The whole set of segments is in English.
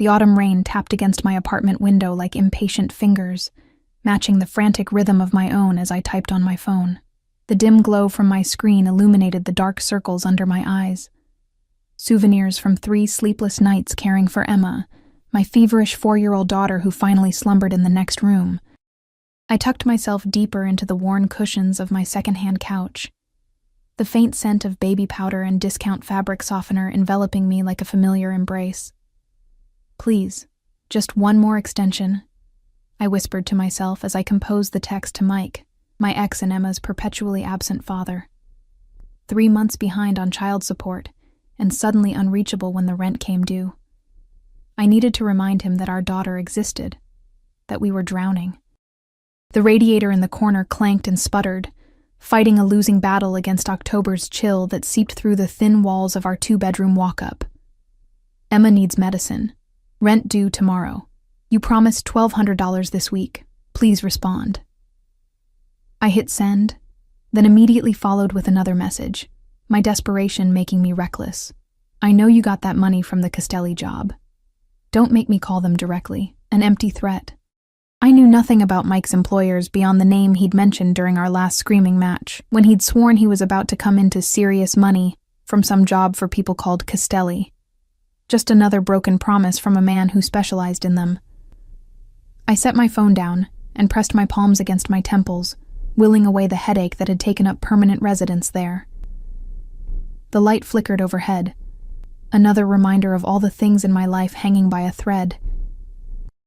The autumn rain tapped against my apartment window like impatient fingers, matching the frantic rhythm of my own as I typed on my phone. The dim glow from my screen illuminated the dark circles under my eyes. Souvenirs from 3 sleepless nights caring for Emma, my feverish 4-year-old daughter who finally slumbered in the next room. I tucked myself deeper into the worn cushions of my secondhand couch, the faint scent of baby powder and discount fabric softener enveloping me like a familiar embrace. "Please, just one more extension," I whispered to myself as I composed the text to Mike, my ex and Emma's perpetually absent father. 3 months behind on child support, and suddenly unreachable when the rent came due. I needed to remind him that our daughter existed, that we were drowning. The radiator in the corner clanked and sputtered, fighting a losing battle against October's chill that seeped through the thin walls of our 2-bedroom walk-up. "Emma needs medicine. Rent due tomorrow. You promised $1,200 this week. Please respond." I hit send, then immediately followed with another message, my desperation making me reckless. "I know you got that money from the Castelli job. Don't make me call them directly," an empty threat. I knew nothing about Mike's employers beyond the name he'd mentioned during our last screaming match, when he'd sworn he was about to come into serious money from some job for people called Castelli. Just another broken promise from a man who specialized in them. I set my phone down and pressed my palms against my temples, willing away the headache that had taken up permanent residence there. The light flickered overhead, another reminder of all the things in my life hanging by a thread.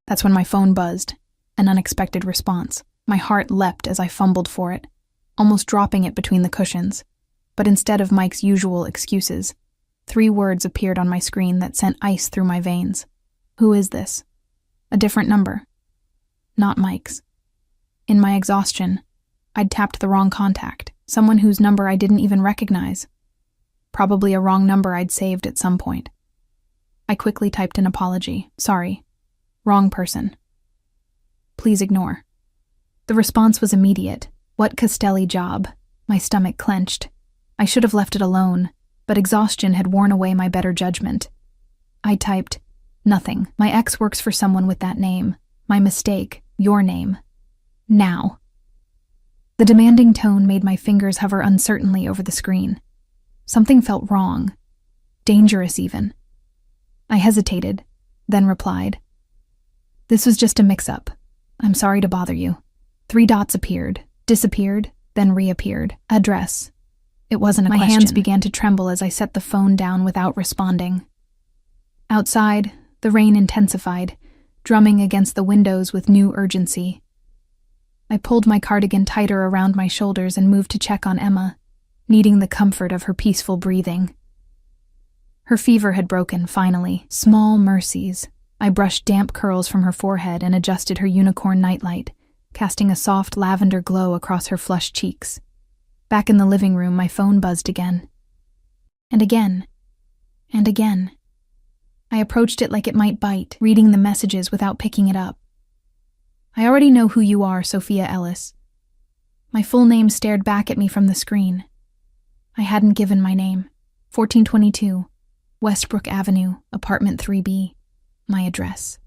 That's when my phone buzzed, an unexpected response. My heart leapt as I fumbled for it, almost dropping it between the cushions. But instead of Mike's usual excuses, 3 words appeared on my screen that sent ice through my veins. "Who is this?" A different number. Not Mike's. In my exhaustion, I'd tapped the wrong contact, someone whose number I didn't even recognize. Probably a wrong number I'd saved at some point. I quickly typed an apology. "Sorry. Wrong person. Please ignore." The response was immediate. "What Castelli job?" My stomach clenched. I should have left it alone, but exhaustion had worn away my better judgment. I typed, "Nothing. My ex works for someone with that name. My mistake. Your name. Now." The demanding tone made my fingers hover uncertainly over the screen. Something felt wrong. Dangerous, even. I hesitated, then replied, "This was just a mix-up. I'm sorry to bother you." 3 dots appeared, disappeared, then reappeared. Address. It wasn't a question. My hands began to tremble as I set the phone down without responding. Outside, the rain intensified, drumming against the windows with new urgency. I pulled my cardigan tighter around my shoulders and moved to check on Emma, needing the comfort of her peaceful breathing. Her fever had broken, finally. Small mercies. I brushed damp curls from her forehead and adjusted her unicorn nightlight, casting a soft lavender glow across her flushed cheeks. Back in the living room, my phone buzzed again. And again. And again. I approached it like it might bite, reading the messages without picking it up. "I already know who you are, Sophia Ellis." My full name stared back at me from the screen. I hadn't given my name. 1422, Westbrook Avenue, apartment 3B. My address.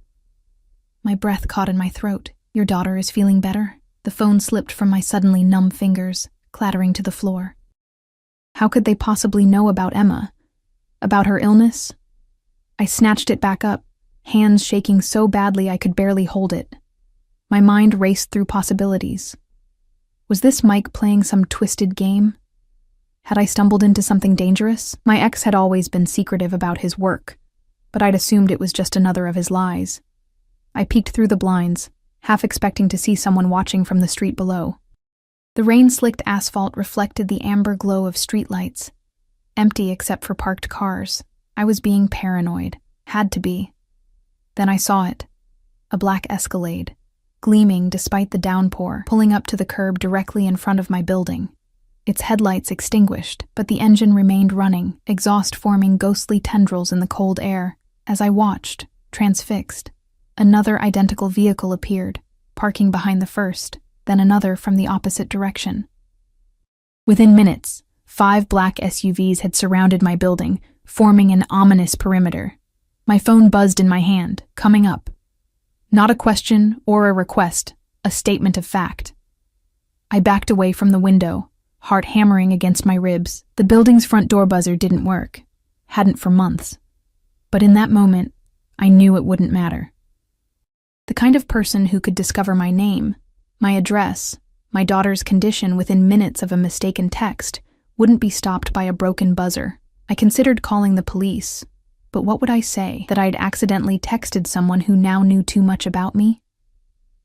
My breath caught in my throat. "Your daughter is feeling better?" The phone slipped from my suddenly numb fingers, clattering to the floor. How could they possibly know about Emma? About her illness? I snatched it back up, hands shaking so badly I could barely hold it. My mind raced through possibilities. Was this Mike playing some twisted game? Had I stumbled into something dangerous? My ex had always been secretive about his work, but I'd assumed it was just another of his lies. I peeked through the blinds, half expecting to see someone watching from the street below. The rain-slicked asphalt reflected the amber glow of streetlights, empty except for parked cars. I was being paranoid. Had to be. Then I saw it. A black Escalade, gleaming despite the downpour, pulling up to the curb directly in front of my building. Its headlights extinguished, but the engine remained running, exhaust forming ghostly tendrils in the cold air. As I watched, transfixed, another identical vehicle appeared, parking behind the first, then another from the opposite direction. Within minutes, 5 black SUVs had surrounded my building, forming an ominous perimeter. My phone buzzed in my hand, coming up. Not a question or a request, a statement of fact. I backed away from the window, heart hammering against my ribs. The building's front door buzzer didn't work. Hadn't for months. But in that moment, I knew it wouldn't matter. The kind of person who could discover my name, my address, my daughter's condition within minutes of a mistaken text wouldn't be stopped by a broken buzzer. I considered calling the police, but what would I say? That I'd accidentally texted someone who now knew too much about me?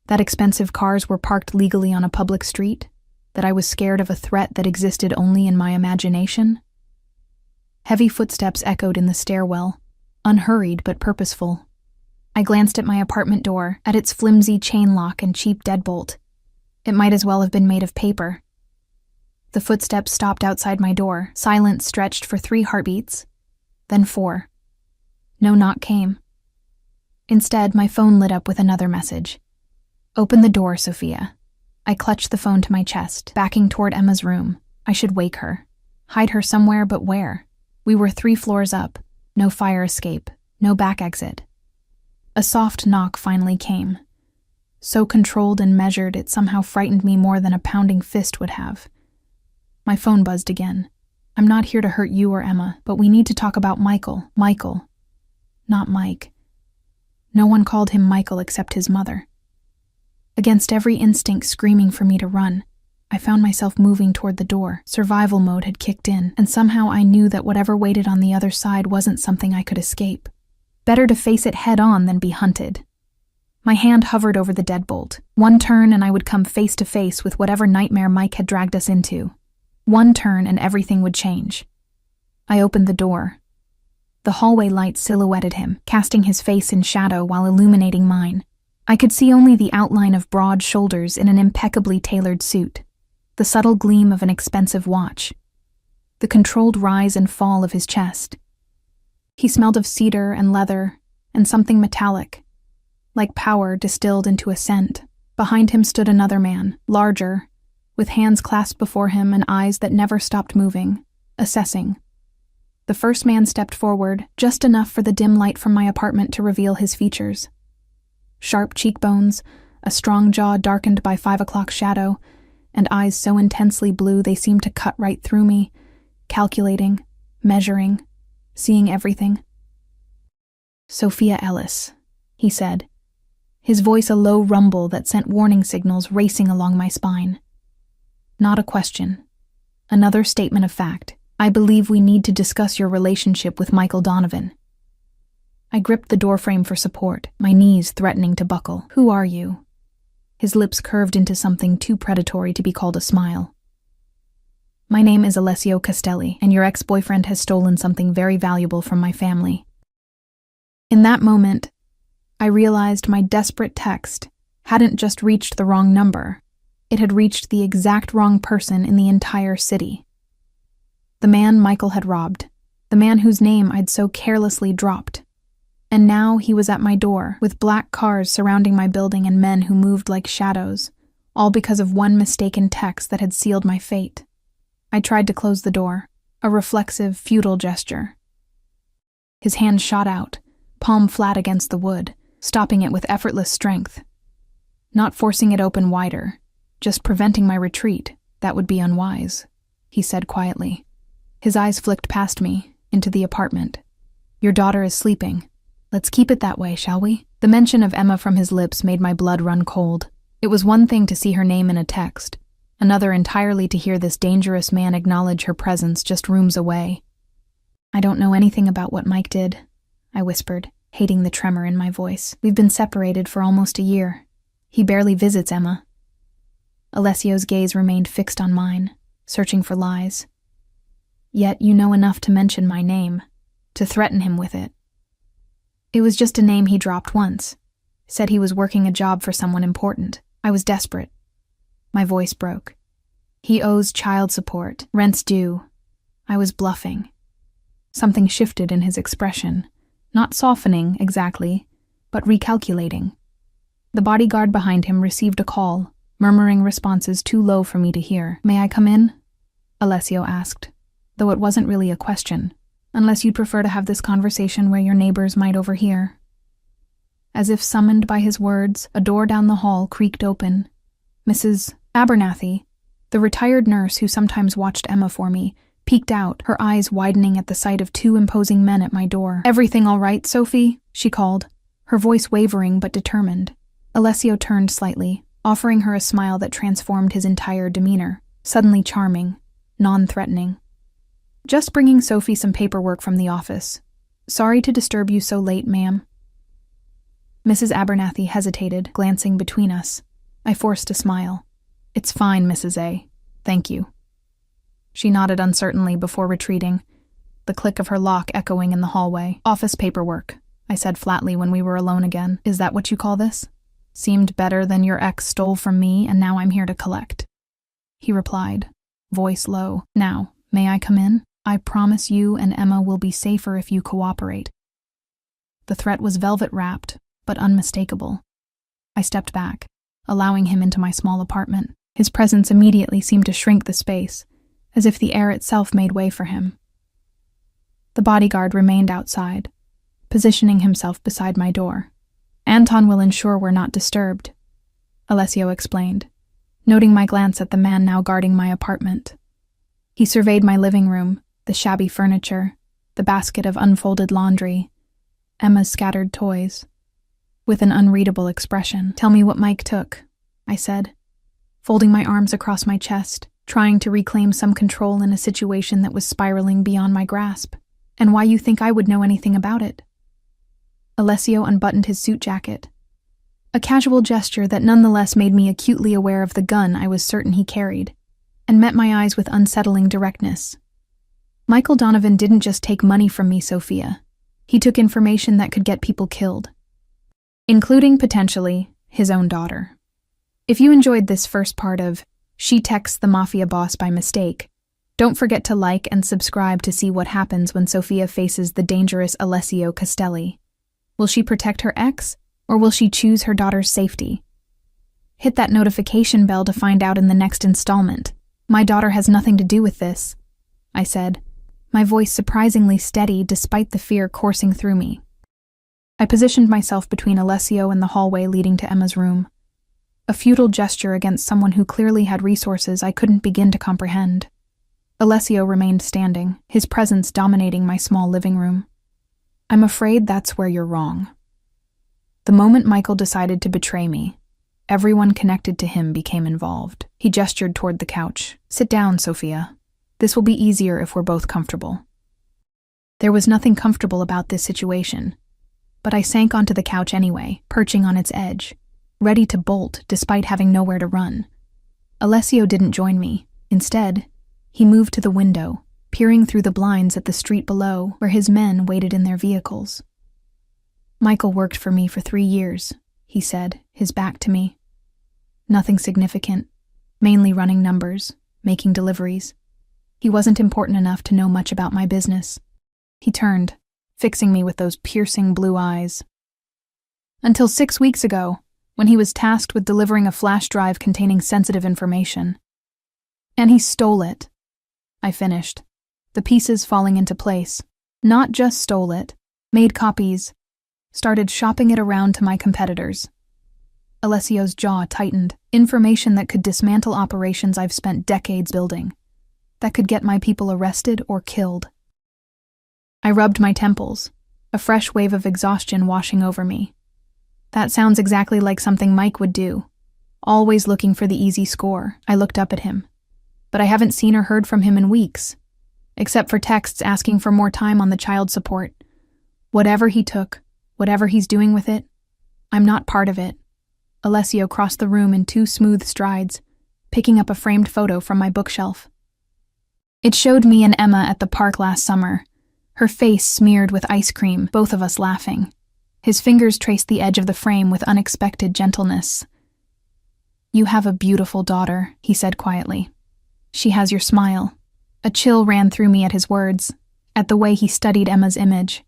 That expensive cars were parked legally on a public street? That I was scared of a threat that existed only in my imagination? Heavy footsteps echoed in the stairwell, unhurried but purposeful. I glanced at my apartment door, at its flimsy chain lock and cheap deadbolt. It might as well have been made of paper. The footsteps stopped outside my door. Silence stretched for 3 heartbeats, then 4. No knock came. Instead, my phone lit up with another message. "Open the door, Sophia." I clutched the phone to my chest, backing toward Emma's room. I should wake her. Hide her somewhere, but where? We were 3 floors up. No fire escape. No back exit. A soft knock finally came. So controlled and measured, it somehow frightened me more than a pounding fist would have. My phone buzzed again. "I'm not here to hurt you or Emma, but we need to talk about Michael." Michael. Not Mike. No one called him Michael except his mother. Against every instinct screaming for me to run, I found myself moving toward the door. Survival mode had kicked in, and somehow I knew that whatever waited on the other side wasn't something I could escape. Better to face it head on than be hunted. My hand hovered over the deadbolt. One turn and I would come face to face with whatever nightmare Mike had dragged us into. One turn and everything would change. I opened the door. The hallway light silhouetted him, casting his face in shadow while illuminating mine. I could see only the outline of broad shoulders in an impeccably tailored suit, the subtle gleam of an expensive watch, the controlled rise and fall of his chest. He smelled of cedar and leather and something metallic, like power distilled into a scent. Behind him stood another man, larger, with hands clasped before him and eyes that never stopped moving, assessing. The first man stepped forward, just enough for the dim light from my apartment to reveal his features. Sharp cheekbones, a strong jaw darkened by 5 o'clock shadow, and eyes so intensely blue they seemed to cut right through me, calculating, measuring, seeing everything. "Sophia Ellis," he said, his voice a low rumble that sent warning signals racing along my spine. Not a question. Another statement of fact. "I believe we need to discuss your relationship with Michael Donovan." I gripped the doorframe for support, my knees threatening to buckle. "Who are you?" His lips curved into something too predatory to be called a smile. "My name is Alessio Castelli, and your ex-boyfriend has stolen something very valuable from my family." In that moment, I realized my desperate text hadn't just reached the wrong number. It had reached the exact wrong person in the entire city. The man Michael had robbed, the man whose name I'd so carelessly dropped. And now he was at my door, with black cars surrounding my building and men who moved like shadows, all because of one mistaken text that had sealed my fate. I tried to close the door, a reflexive, futile gesture. His hand shot out, palm flat against the wood, stopping it with effortless strength. Not forcing it open wider, just preventing my retreat. That would be unwise, he said quietly. His eyes flicked past me, into the apartment. "Your daughter is sleeping. Let's keep it that way, shall we?" The mention of Emma from his lips made my blood run cold. It was one thing to see her name in a text, another entirely to hear this dangerous man acknowledge her presence just rooms away. "I don't know anything about what Mike did," I whispered, hating the tremor in my voice. "We've been separated for almost a year. He barely visits Emma." Alessio's gaze remained fixed on mine, searching for lies. "Yet you know enough to mention my name, to threaten him with it." "It was just a name he dropped once. Said he was working a job for someone important. I was desperate." My voice broke. "He owes child support, rent's due." I was bluffing. Something shifted in his expression, not softening exactly, but recalculating. The bodyguard behind him received a call, murmuring responses too low for me to hear. "May I come in?" Alessio asked, though it wasn't really a question. unless you'd prefer to have this conversation where your neighbors might overhear." As if summoned by his words, a door down the hall creaked open. Mrs. Abernathy, the retired nurse who sometimes watched Emma for me, peeked out, her eyes widening at the sight of two imposing men at my door. "Everything all right, Sophie?" she called, her voice wavering but determined. Alessio turned slightly, offering her a smile that transformed his entire demeanor, suddenly charming, non-threatening. "Just bringing Sophie some paperwork from the office. Sorry to disturb you so late, ma'am." Mrs. Abernathy hesitated, glancing between us. I forced a smile. "It's fine, Mrs. A. Thank you." She nodded uncertainly before retreating, the click of her lock echoing in the hallway. "Office paperwork," I said flatly when we were alone again. "Is that what you call this? Seemed better than your ex stole from me and now I'm here to collect." He replied, voice low. "Now, may I come in? I promise you and Emma will be safer if you cooperate." The threat was velvet-wrapped, but unmistakable. I stepped back, allowing him into my small apartment. His presence immediately seemed to shrink the space, as if the air itself made way for him. The bodyguard remained outside, positioning himself beside my door. "Anton will ensure we're not disturbed," Alessio explained, noting my glance at the man now guarding my apartment. He surveyed my living room, the shabby furniture, the basket of unfolded laundry, Emma's scattered toys, with an unreadable expression. "Tell me what Mike took," I said, folding my arms across my chest, trying to reclaim some control in a situation that was spiraling beyond my grasp, "and why you think I would know anything about it." Alessio unbuttoned his suit jacket, a casual gesture that nonetheless made me acutely aware of the gun I was certain he carried, and met my eyes with unsettling directness. "Michael Donovan didn't just take money from me, Sophia. He took information that could get people killed, including, potentially, his own daughter." If you enjoyed this first part of She Texts the Mafia Boss by Mistake, don't forget to like and subscribe to see what happens when Sophia faces the dangerous Alessio Castelli. Will she protect her ex, or will she choose her daughter's safety? Hit that notification bell to find out in the next installment. "My daughter has nothing to do with this," I said, my voice surprisingly steady despite the fear coursing through me. I positioned myself between Alessio and the hallway leading to Emma's room, a futile gesture against someone who clearly had resources I couldn't begin to comprehend. Alessio remained standing, his presence dominating my small living room. "I'm afraid that's where you're wrong. The moment Michael decided to betray me, everyone connected to him became involved." He gestured toward the couch. "Sit down, Sophia. This will be easier if we're both comfortable." There was nothing comfortable about this situation, but I sank onto the couch anyway, perching on its edge, ready to bolt despite having nowhere to run. Alessio didn't join me. Instead, he moved to the window, peering through the blinds at the street below where his men waited in their vehicles. "Michael worked for me for 3 years, he said, his back to me. Nothing significant, mainly running numbers, making deliveries. He wasn't important enough to know much about my business." He turned, fixing me with those piercing blue eyes. "Until 6 weeks ago, when he was tasked with delivering a flash drive containing sensitive information. And he stole it," I finished, the pieces falling into place. "Not just stole it, made copies, started shopping it around to my competitors." Alessio's jaw tightened. "Information that could dismantle operations I've spent decades building, that could get my people arrested or killed." I rubbed my temples, a fresh wave of exhaustion washing over me. That sounds exactly like something Mike would do, always looking for the easy score. I looked up at him, but I haven't seen or heard from him in weeks, except for texts asking for more time on the child support. Whatever he took, whatever he's doing with it, I'm not part of it. Alessio crossed the room in 2 smooth strides, picking up a framed photo from my bookshelf. It showed me and Emma at the park last summer, her face smeared with ice cream, both of us laughing. His fingers traced the edge of the frame with unexpected gentleness. "You have a beautiful daughter," he said quietly. "She has your smile." A chill ran through me at his words, at the way he studied Emma's image.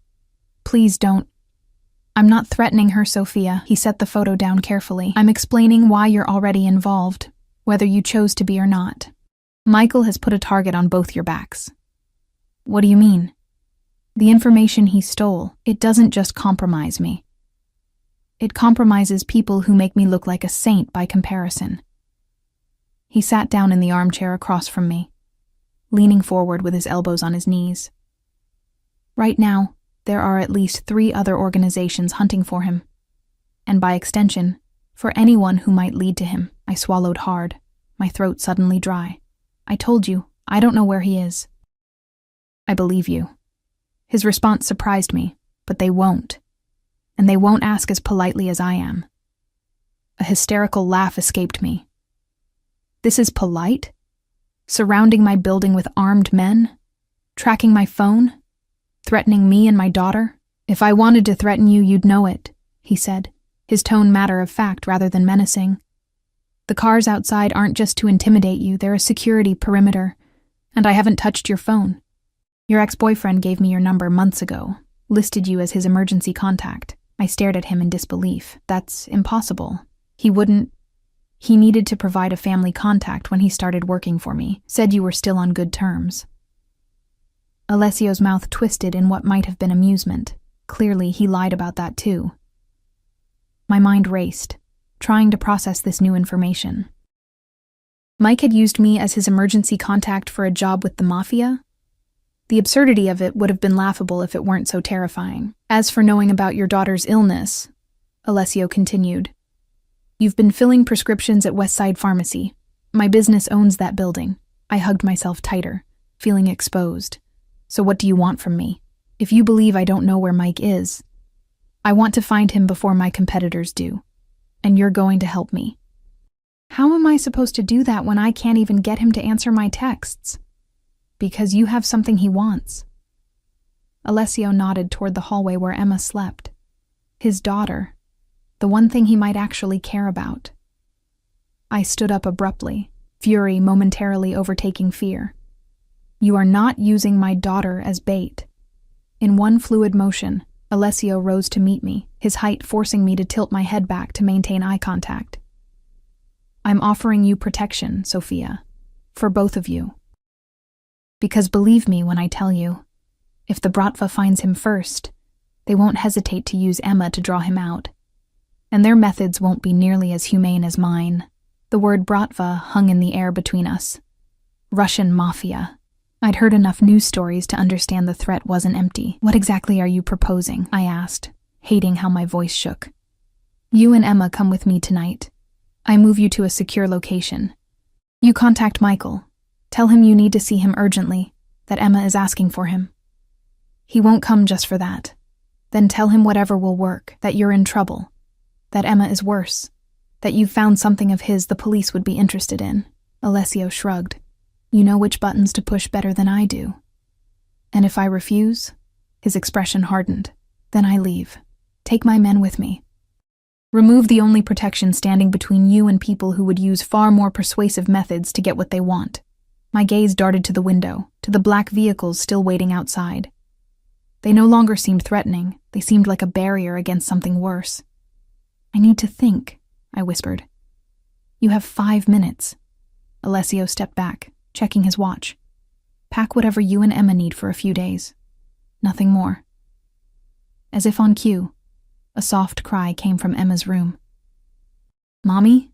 "Please don't." "I'm not threatening her, Sophia." He set the photo down carefully. "I'm explaining why you're already involved, whether you chose to be or not. Michael has put a target on both your backs." "What do you mean?" The information he stole, it doesn't just compromise me. It compromises people who make me look like a saint by comparison. He sat down in the armchair across from me, leaning forward with his elbows on his knees. Right now, there are at least 3 other organizations hunting for him, and by extension, for anyone who might lead to him. I swallowed hard, my throat suddenly dry. I told you, I don't know where he is. I believe you. His response surprised me, but they won't. And they won't ask as politely as I am. A hysterical laugh escaped me. This is polite? Surrounding my building with armed men? Tracking my phone? Threatening me and my daughter? If I wanted to threaten you, you'd know it, he said, his tone matter of fact rather than menacing. The cars outside aren't just to intimidate you, they're a security perimeter, and I haven't touched your phone. Your ex-boyfriend gave me your number months ago, listed you as his emergency contact. I stared at him in disbelief. That's impossible. He needed to provide a family contact when he started working for me, said you were still on good terms. Alessio's mouth twisted in what might have been amusement. Clearly, he lied about that too. My mind raced, trying to process this new information. Mike had used me as his emergency contact for a job with the Mafia? The absurdity of it would have been laughable if it weren't so terrifying. As for knowing about your daughter's illness, Alessio continued, you've been filling prescriptions at Westside Pharmacy. My business owns that building. I hugged myself tighter, feeling exposed. So what do you want from me? If you believe I don't know where Mike is, I want to find him before my competitors do. And you're going to help me. How am I supposed to do that when I can't even get him to answer my texts? Because you have something he wants. Alessio nodded toward the hallway where Emma slept. His daughter. The one thing he might actually care about. I stood up abruptly, fury momentarily overtaking fear. You are not using my daughter as bait. In one fluid motion, Alessio rose to meet me, his height forcing me to tilt my head back to maintain eye contact. I'm offering you protection, Sophia. For both of you. Because believe me when I tell you, if the Bratva finds him first, they won't hesitate to use Emma to draw him out. And their methods won't be nearly as humane as mine. The word Bratva hung in the air between us. Russian Mafia. I'd heard enough news stories to understand the threat wasn't empty. What exactly are you proposing? I asked, hating how my voice shook. You and Emma come with me tonight. I move you to a secure location. You contact Michael. Tell him you need to see him urgently, that Emma is asking for him. He won't come just for that. Then tell him whatever will work, that you're in trouble, that Emma is worse, that you've found something of his the police would be interested in. Alessio shrugged. You know which buttons to push better than I do. And if I refuse, his expression hardened, then I leave. Take my men with me. Remove the only protection standing between you and people who would use far more persuasive methods to get what they want. My gaze darted to the window, to the black vehicles still waiting outside. They no longer seemed threatening. They seemed like a barrier against something worse. I need to think, I whispered. You have 5 minutes. Alessio stepped back, checking his watch. Pack whatever you and Emma need for a few days. Nothing more. As if on cue, a soft cry came from Emma's room. Mommy?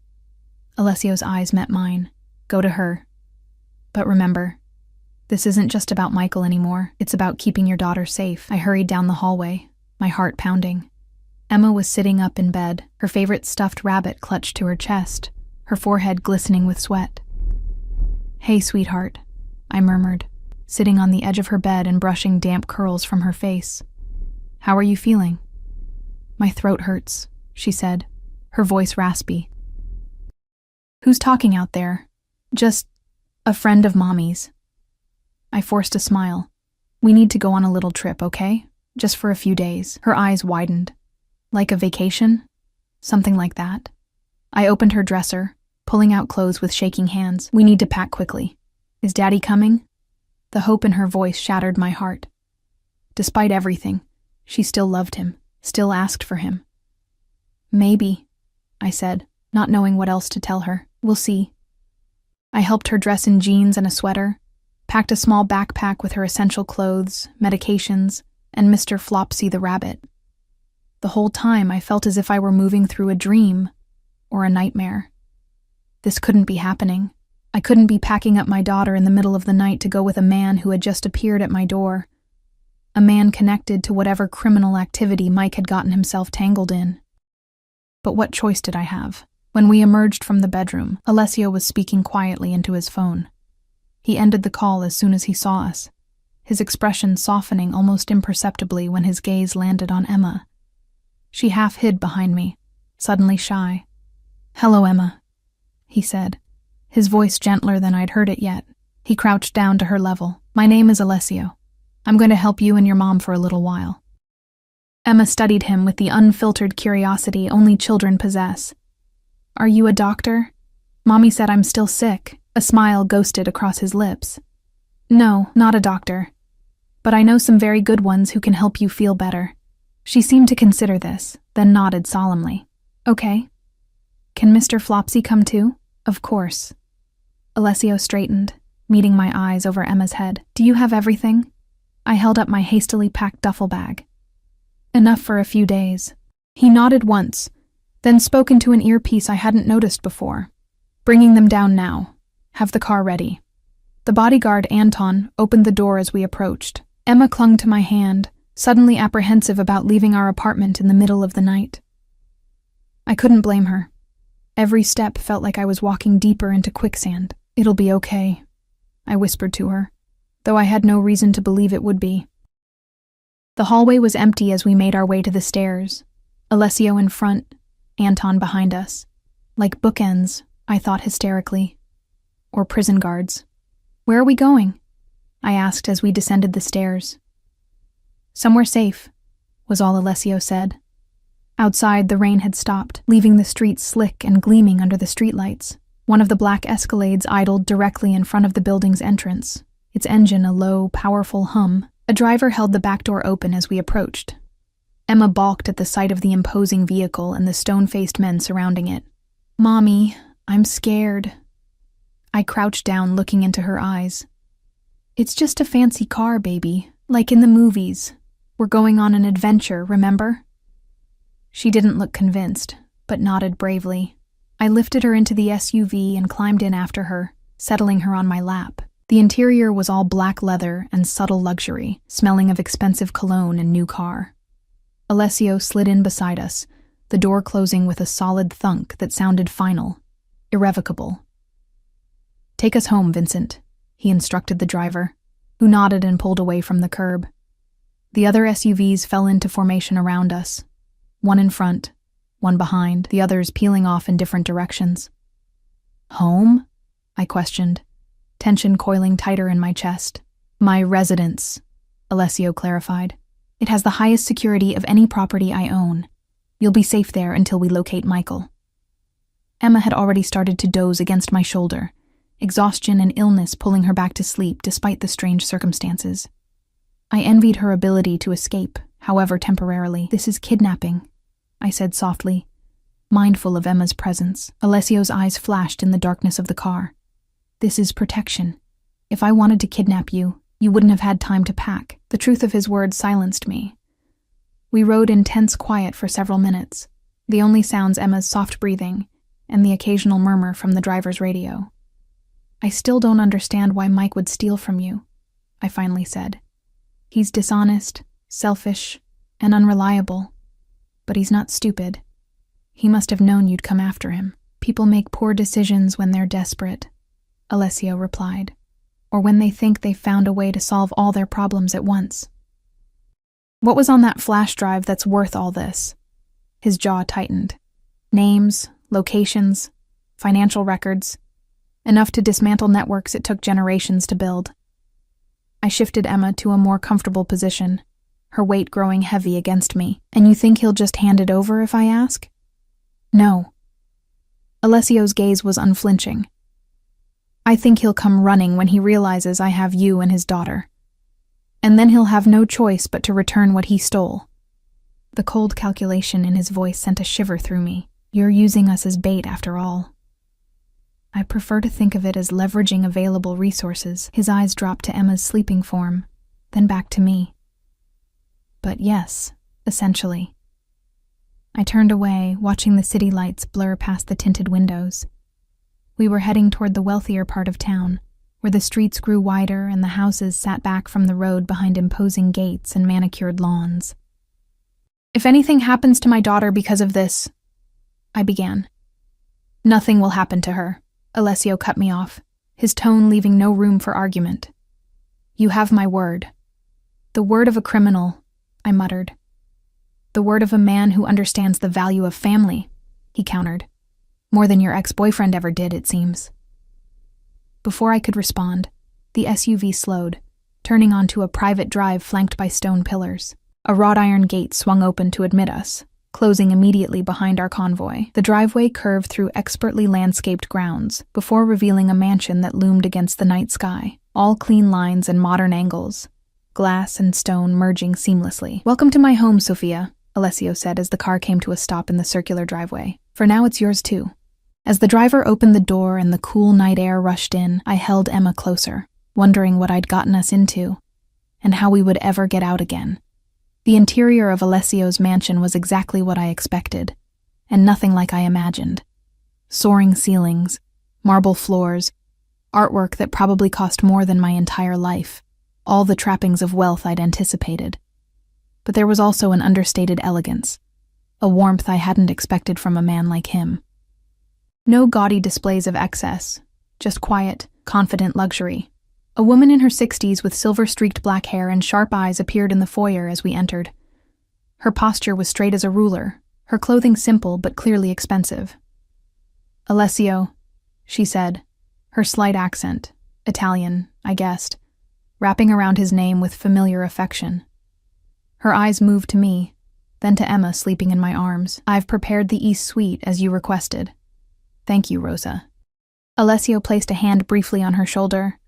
Alessio's eyes met mine. Go to her. But remember, this isn't just about Michael anymore. It's about keeping your daughter safe. I hurried down the hallway, my heart pounding. Emma was sitting up in bed, her favorite stuffed rabbit clutched to her chest, her forehead glistening with sweat. Hey, sweetheart, I murmured, sitting on the edge of her bed and brushing damp curls from her face. How are you feeling? My throat hurts, she said, her voice raspy. Who's talking out there? Just a friend of Mommy's. I forced a smile. We need to go on a little trip, okay? Just for a few days. Her eyes widened. Like a vacation? Something like that. I opened her dresser, pulling out clothes with shaking hands. We need to pack quickly. Is Daddy coming? The hope in her voice shattered my heart. Despite everything, she still loved him, still asked for him. Maybe, I said, not knowing what else to tell her. We'll see. I helped her dress in jeans and a sweater, packed a small backpack with her essential clothes, medications, and Mr. Flopsy the rabbit. The whole time I felt as if I were moving through a dream or a nightmare. This couldn't be happening. I couldn't be packing up my daughter in the middle of the night to go with a man who had just appeared at my door. A man connected to whatever criminal activity Mike had gotten himself tangled in. But what choice did I have? When we emerged from the bedroom, Alessio was speaking quietly into his phone. He ended the call as soon as he saw us, his expression softening almost imperceptibly when his gaze landed on Emma. She half hid behind me, suddenly shy. "Hello, Emma," he said, his voice gentler than I'd heard it yet. He crouched down to her level. "My name is Alessio. I'm going to help you and your mom for a little while." Emma studied him with the unfiltered curiosity only children possess. "Are you a doctor?" "Mommy said I'm still sick." A smile ghosted across his lips. "No, not a doctor. But I know some very good ones who can help you feel better." She seemed to consider this, then nodded solemnly. "Okay. Can Mr. Flopsy come too?" "Of course." Alessio straightened, meeting my eyes over Emma's head. "Do you have everything?" I held up my hastily packed duffel bag. "Enough for a few days." He nodded once, then spoke into an earpiece I hadn't noticed before. "Bringing them down now. Have the car ready." The bodyguard, Anton, opened the door as we approached. Emma clung to my hand, suddenly apprehensive about leaving our apartment in the middle of the night. I couldn't blame her. Every step felt like I was walking deeper into quicksand. "It'll be okay," I whispered to her, though I had no reason to believe it would be. The hallway was empty as we made our way to the stairs, Alessio in front, Anton behind us. Like bookends, I thought hysterically. Or prison guards. "Where are we going?" I asked as we descended the stairs. "Somewhere safe," was all Alessio said. Outside, the rain had stopped, leaving the streets slick and gleaming under the streetlights. One of the black Escalades idled directly in front of the building's entrance, its engine a low, powerful hum. A driver held the back door open as we approached. Emma balked at the sight of the imposing vehicle and the stone-faced men surrounding it. "Mommy, I'm scared." I crouched down, looking into her eyes. "It's just a fancy car, baby, like in the movies. We're going on an adventure, remember?" She didn't look convinced, but nodded bravely. I lifted her into the SUV and climbed in after her, settling her on my lap. The interior was all black leather and subtle luxury, smelling of expensive cologne and new car. Alessio slid in beside us, the door closing with a solid thunk that sounded final, irrevocable. "Take us home, Vincent," he instructed the driver, who nodded and pulled away from the curb. The other SUVs fell into formation around us, one in front, one behind, the others peeling off in different directions. "Home?" I questioned, tension coiling tighter in my chest. "My residence," Alessio clarified. "It has the highest security of any property I own. You'll be safe there until we locate Michael." Emma had already started to doze against my shoulder, exhaustion and illness pulling her back to sleep despite the strange circumstances. I envied her ability to escape, however temporarily. "This is kidnapping," I said softly, mindful of Emma's presence. Alessio's eyes flashed in the darkness of the car. "This is protection. If I wanted to kidnap you, you wouldn't have had time to pack." The truth of his words silenced me. We rode in tense quiet for several minutes, the only sounds Emma's soft breathing and the occasional murmur from the driver's radio. "I still don't understand why Mike would steal from you," I finally said. "He's dishonest, selfish, and unreliable. But he's not stupid. He must have known you'd come after him." "People make poor decisions when they're desperate," Alessio replied, "or when they think they've found a way to solve all their problems at once." "What was on that flash drive that's worth all this?" His jaw tightened. "Names, locations, financial records. Enough to dismantle networks it took generations to build." I shifted Emma to a more comfortable position, her weight growing heavy against me. "And you think he'll just hand it over if I ask?" "No." Alessio's gaze was unflinching. "I think he'll come running when he realizes I have you and his daughter. And then he'll have no choice but to return what he stole." The cold calculation in his voice sent a shiver through me. "You're using us as bait after all." "I prefer to think of it as leveraging available resources." His eyes dropped to Emma's sleeping form, then back to me. But yes, essentially. I turned away, watching the city lights blur past the tinted windows. We were heading toward the wealthier part of town, where the streets grew wider and the houses sat back from the road behind imposing gates and manicured lawns. "If anything happens to my daughter because of this," I began. "Nothing will happen to her," Alessio cut me off, his tone leaving no room for argument. "You have my word." "The word of a criminal," I muttered. "The word of a man who understands the value of family," he countered. "More than your ex-boyfriend ever did, it seems." Before I could respond, the SUV slowed, turning onto a private drive flanked by stone pillars. A wrought iron gate swung open to admit us, closing immediately behind our convoy. The driveway curved through expertly landscaped grounds before revealing a mansion that loomed against the night sky, all clean lines and modern angles, glass and stone merging seamlessly. "Welcome to my home, Sophia," Alessio said as the car came to a stop in the circular driveway. "For now it's yours too." As the driver opened the door and the cool night air rushed in, I held Emma closer, wondering what I'd gotten us into, and how we would ever get out again. The interior of Alessio's mansion was exactly what I expected, and nothing like I imagined. Soaring ceilings, marble floors, artwork that probably cost more than my entire life, all the trappings of wealth I'd anticipated. But there was also an understated elegance, a warmth I hadn't expected from a man like him. No gaudy displays of excess, just quiet, confident luxury. A woman in her 60s with silver-streaked black hair and sharp eyes appeared in the foyer as we entered. Her posture was straight as a ruler, her clothing simple but clearly expensive. "Alessio," she said, her slight accent, Italian, I guessed, wrapping around his name with familiar affection. Her eyes moved to me, then to Emma sleeping in my arms. "I've prepared the East Suite as you requested." "Thank you, Rosa." Alessio placed a hand briefly on her shoulder.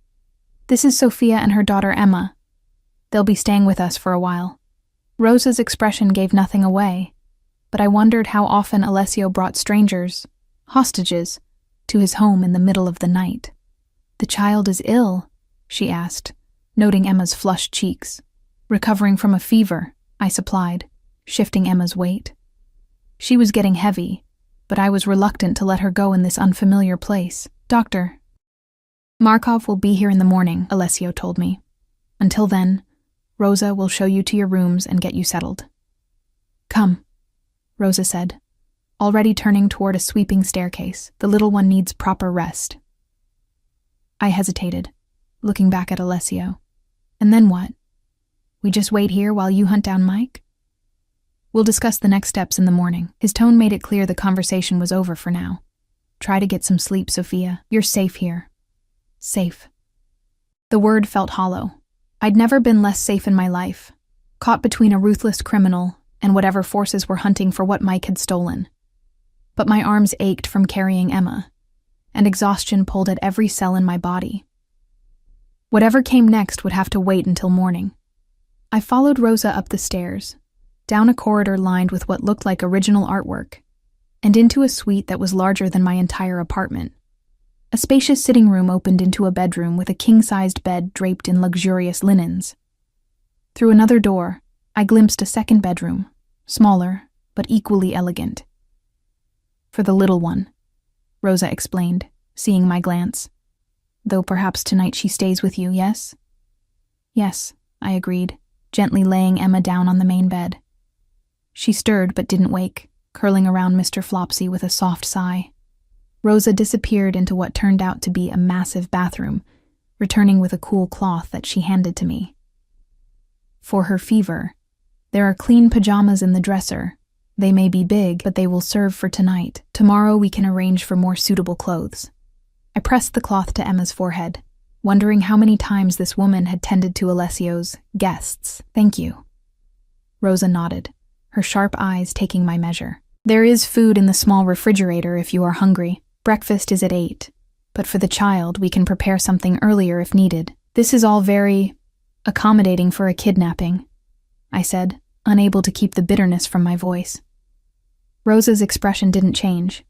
"This is Sophia and her daughter Emma. They'll be staying with us for a while." Rosa's expression gave nothing away, but I wondered how often Alessio brought strangers, hostages, to his home in the middle of the night. "The child is ill?" she asked, noting Emma's flushed cheeks. "Recovering from a fever," I supplied, shifting Emma's weight. She was getting heavy, but I was reluctant to let her go in this unfamiliar place. "Doctor, Markov will be here in the morning," Alessio told me. "Until then, Rosa will show you to your rooms and get you settled." "Come," Rosa said, already turning toward a sweeping staircase. "The little one needs proper rest." I hesitated, looking back at Alessio. "And then what? We just wait here while you hunt down Mike?" "We'll discuss the next steps in the morning." His tone made it clear the conversation was over for now. "Try to get some sleep, Sophia. You're safe here." Safe. The word felt hollow. I'd never been less safe in my life, caught between a ruthless criminal and whatever forces were hunting for what Mike had stolen. But my arms ached from carrying Emma, and exhaustion pulled at every cell in my body. Whatever came next would have to wait until morning. I followed Rosa up the stairs, down a corridor lined with what looked like original artwork, and into a suite that was larger than my entire apartment. A spacious sitting room opened into a bedroom with a king-sized bed draped in luxurious linens. Through another door, I glimpsed a second bedroom, smaller but equally elegant. "For the little one," Rosa explained, seeing my glance. "Though perhaps tonight she stays with you, yes?" "Yes," I agreed, gently laying Emma down on the main bed. She stirred but didn't wake, curling around Mr. Flopsy with a soft sigh. Rosa disappeared into what turned out to be a massive bathroom, returning with a cool cloth that she handed to me. "For her fever, there are clean pajamas in the dresser. They may be big, but they will serve for tonight. Tomorrow we can arrange for more suitable clothes." I pressed the cloth to Emma's forehead, wondering how many times this woman had tended to Alessio's guests. "Thank you." Rosa nodded, her sharp eyes taking my measure. "There is food in the small refrigerator if you are hungry. Breakfast is at 8, but for the child we can prepare something earlier if needed. This is all very accommodating for a kidnapping," I said, unable to keep the bitterness from my voice. Rosa's expression didn't change.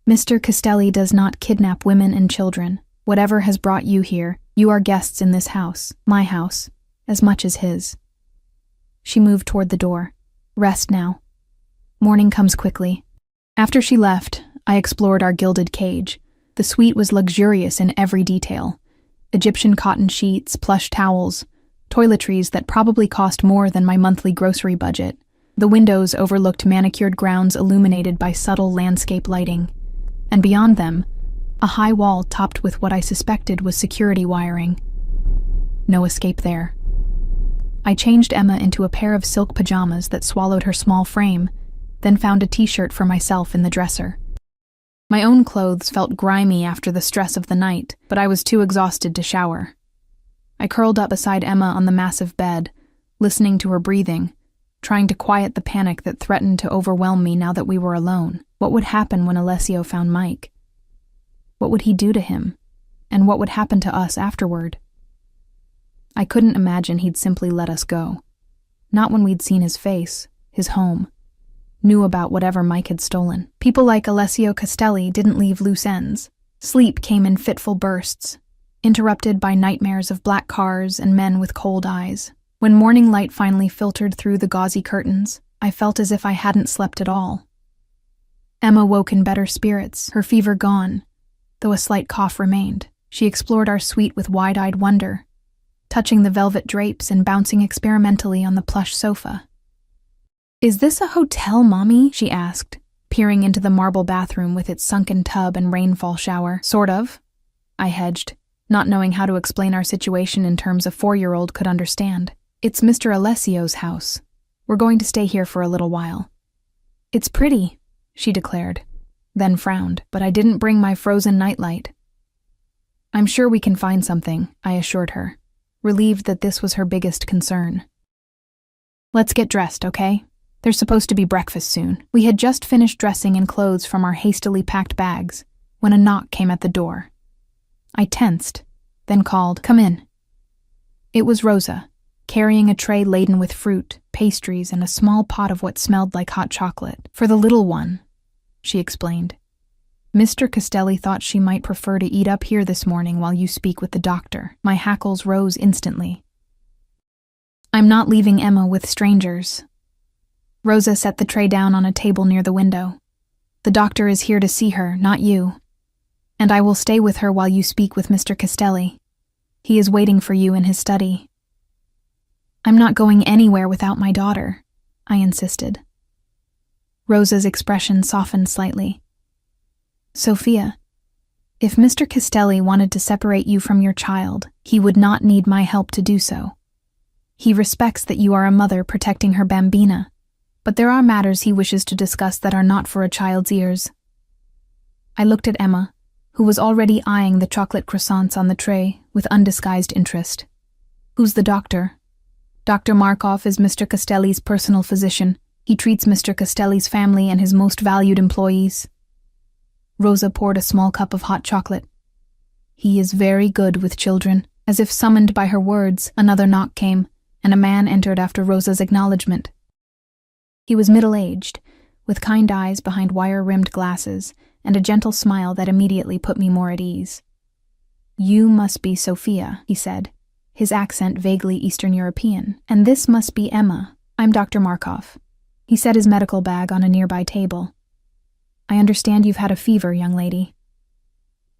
"Mr. Castelli does not kidnap women and children. Whatever has brought you here, you are guests in this house, my house, as much as his." She moved toward the door. Rest now. Morning comes quickly. After she left, I explored our gilded cage. The suite was luxurious in every detail. Egyptian cotton sheets, plush towels, toiletries that probably cost more than my monthly grocery budget. The windows overlooked manicured grounds illuminated by subtle landscape lighting. And beyond them, a high wall topped with what I suspected was security wiring. No escape there. I changed Emma into a pair of silk pajamas that swallowed her small frame, then found a t-shirt for myself in the dresser. My own clothes felt grimy after the stress of the night, but I was too exhausted to shower. I curled up beside Emma on the massive bed, listening to her breathing, trying to quiet the panic that threatened to overwhelm me now that we were alone. What would happen when Alessio found Mike? What would he do to him? And what would happen to us afterward? I couldn't imagine he'd simply let us go. Not when we'd seen his face, his home, knew about whatever Mike had stolen. People like Alessio Castelli didn't leave loose ends. Sleep came in fitful bursts, interrupted by nightmares of black cars and men with cold eyes. When morning light finally filtered through the gauzy curtains, I felt as if I hadn't slept at all. Emma woke in better spirits, her fever gone, though a slight cough remained. She explored our suite with wide-eyed wonder, touching the velvet drapes and bouncing experimentally on the plush sofa. "Is this a hotel, Mommy?" she asked, peering into the marble bathroom with its sunken tub and rainfall shower. "Sort of," I hedged, not knowing how to explain our situation in terms a 4-year-old could understand. "It's Mr. Alessio's house. We're going to stay here for a little while." "It's pretty," she declared, then frowned, "but I didn't bring my frozen nightlight." "I'm sure we can find something," I assured her, relieved that this was her biggest concern. "Let's get dressed, okay? There's supposed to be breakfast soon." We had just finished dressing in clothes from our hastily packed bags when a knock came at the door. I tensed, then called, "Come in." It was Rosa, carrying a tray laden with fruit, pastries, and a small pot of what smelled like hot chocolate. "For the little one," she explained. "Mr. Castelli thought she might prefer to eat up here this morning while you speak with the doctor." My hackles rose instantly. "I'm not leaving Emma with strangers." Rosa set the tray down on a table near the window. "The doctor is here to see her, not you. And I will stay with her while you speak with Mr. Castelli. He is waiting for you in his study." "I'm not going anywhere without my daughter," I insisted. Rosa's expression softened slightly. "Sophia, if Mr. Castelli wanted to separate you from your child, he would not need my help to do so. He respects that you are a mother protecting her bambina, but there are matters he wishes to discuss that are not for a child's ears." I looked at Emma, who was already eyeing the chocolate croissants on the tray with undisguised interest. "Who's the doctor?" "Dr. Markov is Mr. Castelli's personal physician. He treats Mr. Castelli's family and his most valued employees." Rosa poured a small cup of hot chocolate. "He is very good with children." As if summoned by her words, another knock came, and a man entered after Rosa's acknowledgement. He was middle-aged, with kind eyes behind wire-rimmed glasses, and a gentle smile that immediately put me more at ease. "You must be Sophia," he said, his accent vaguely Eastern European. "And this must be Emma. I'm Dr. Markov." He set his medical bag on a nearby table. "I understand you've had a fever, young lady."